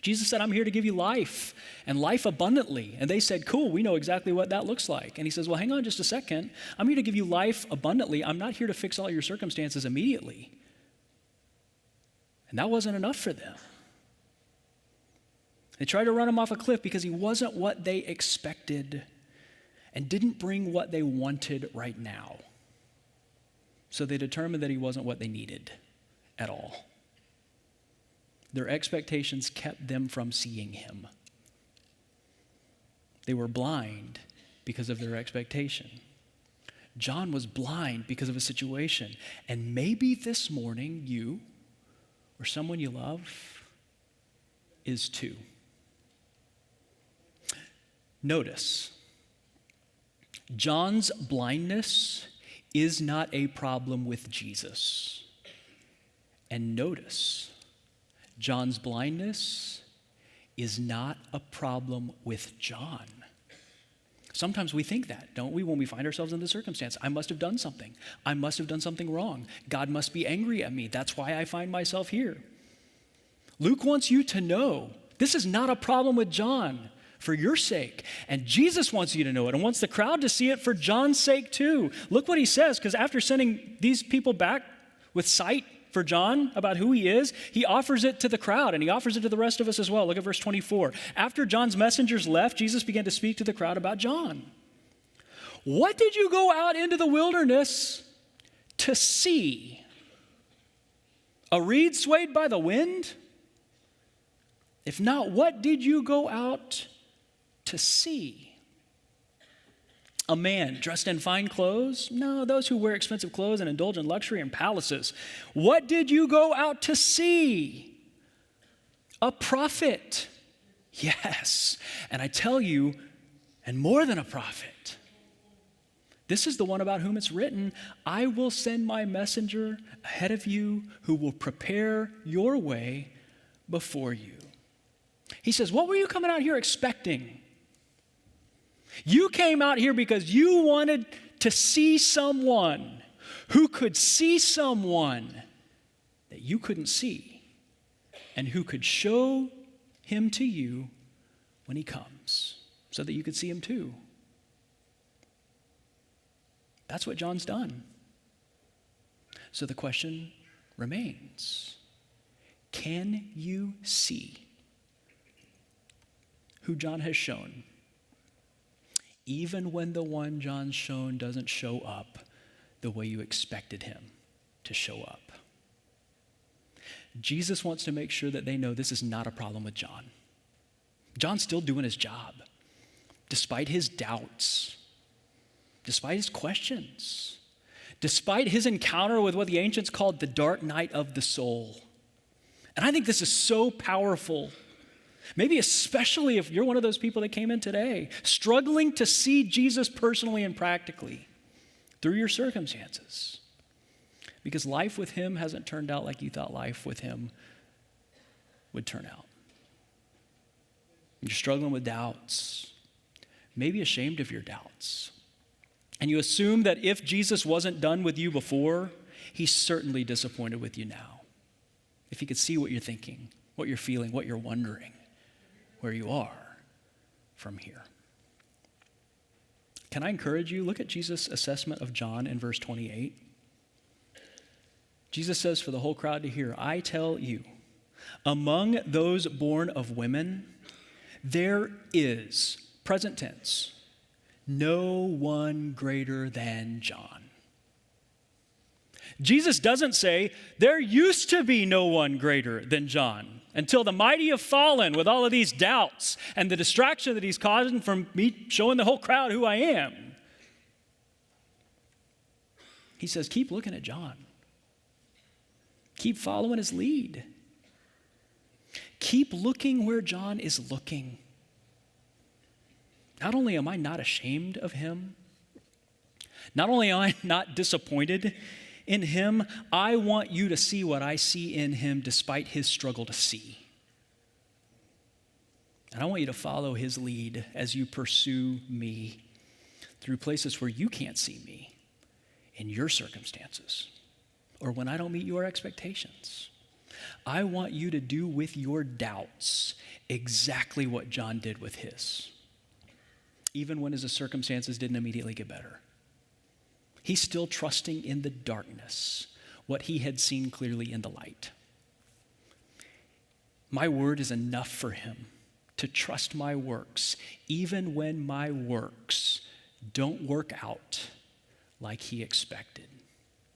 Jesus said, I'm here to give you life and life abundantly. And they said, cool, we know exactly what that looks like. And he says, well, hang on just a second. I'm here to give you life abundantly. I'm not here to fix all your circumstances immediately. And that wasn't enough for them. They tried to run him off a cliff because he wasn't what they expected and didn't bring what they wanted right now. So they determined that he wasn't what they needed at all. Their expectations kept them from seeing him. They were blind because of their expectation. John was blind because of a situation. And maybe this morning, you or someone you love is too. Notice, John's blindness is not a problem with Jesus. And notice, John's blindness is not a problem with John. Sometimes we think that, don't we, when we find ourselves in the circumstance? I must have done something. I must have done something wrong. God must be angry at me. That's why I find myself here. Luke wants you to know this is not a problem with John for your sake. And Jesus wants you to know it and wants the crowd to see it for John's sake too. Look what he says, because after sending these people back with sight for John about who he is, he offers it to the crowd and he offers it to the rest of us as well. Look at verse 24. After John's messengers left, Jesus began to speak to the crowd about John. What did you go out into the wilderness to see? A reed swayed by the wind? If not, what did you go out to see? A man dressed in fine clothes? No, those who wear expensive clothes and indulge in luxury and palaces. What did you go out to see? A prophet. Yes, and I tell you, and more than a prophet. This is the one about whom it's written, I will send my messenger ahead of you who will prepare your way before you. He says, what were you coming out here expecting? You came out here because you wanted to see someone who could see someone that you couldn't see and who could show him to you when he comes so that you could see him too. That's what John's done. So the question remains, can you see who John has shown, even when the one John's shown doesn't show up the way you expected him to show up? Jesus wants to make sure that they know this is not a problem with John. John's still doing his job, despite his doubts, despite his questions, despite his encounter with what the ancients called the dark night of the soul. And I think this is so powerful. Maybe especially if you're one of those people that came in today, struggling to see Jesus personally and practically through your circumstances. Because life with him hasn't turned out like you thought life with him would turn out. You're struggling with doubts, maybe ashamed of your doubts. And you assume that if Jesus wasn't done with you before, he's certainly disappointed with you now. If he could see what you're thinking, what you're feeling, what you're wondering, where you are from here. Can I encourage you? Look at Jesus' assessment of John in verse 28. Jesus says for the whole crowd to hear, I tell you, among those born of women, there is, present tense, no one greater than John. Jesus doesn't say, there used to be no one greater than John until the mighty have fallen with all of these doubts and the distraction that he's causing from me showing the whole crowd who I am. He says, keep looking at John. Keep following his lead. Keep looking where John is looking. Not only am I not ashamed of him, not only am I not disappointed in him, I want you to see what I see in him despite his struggle to see. And I want you to follow his lead as you pursue me through places where you can't see me in your circumstances or when I don't meet your expectations. I want you to do with your doubts exactly what John did with his, even when his circumstances didn't immediately get better. He's still trusting in the darkness what he had seen clearly in the light. My word is enough for him to trust my works, even when my works don't work out like he expected.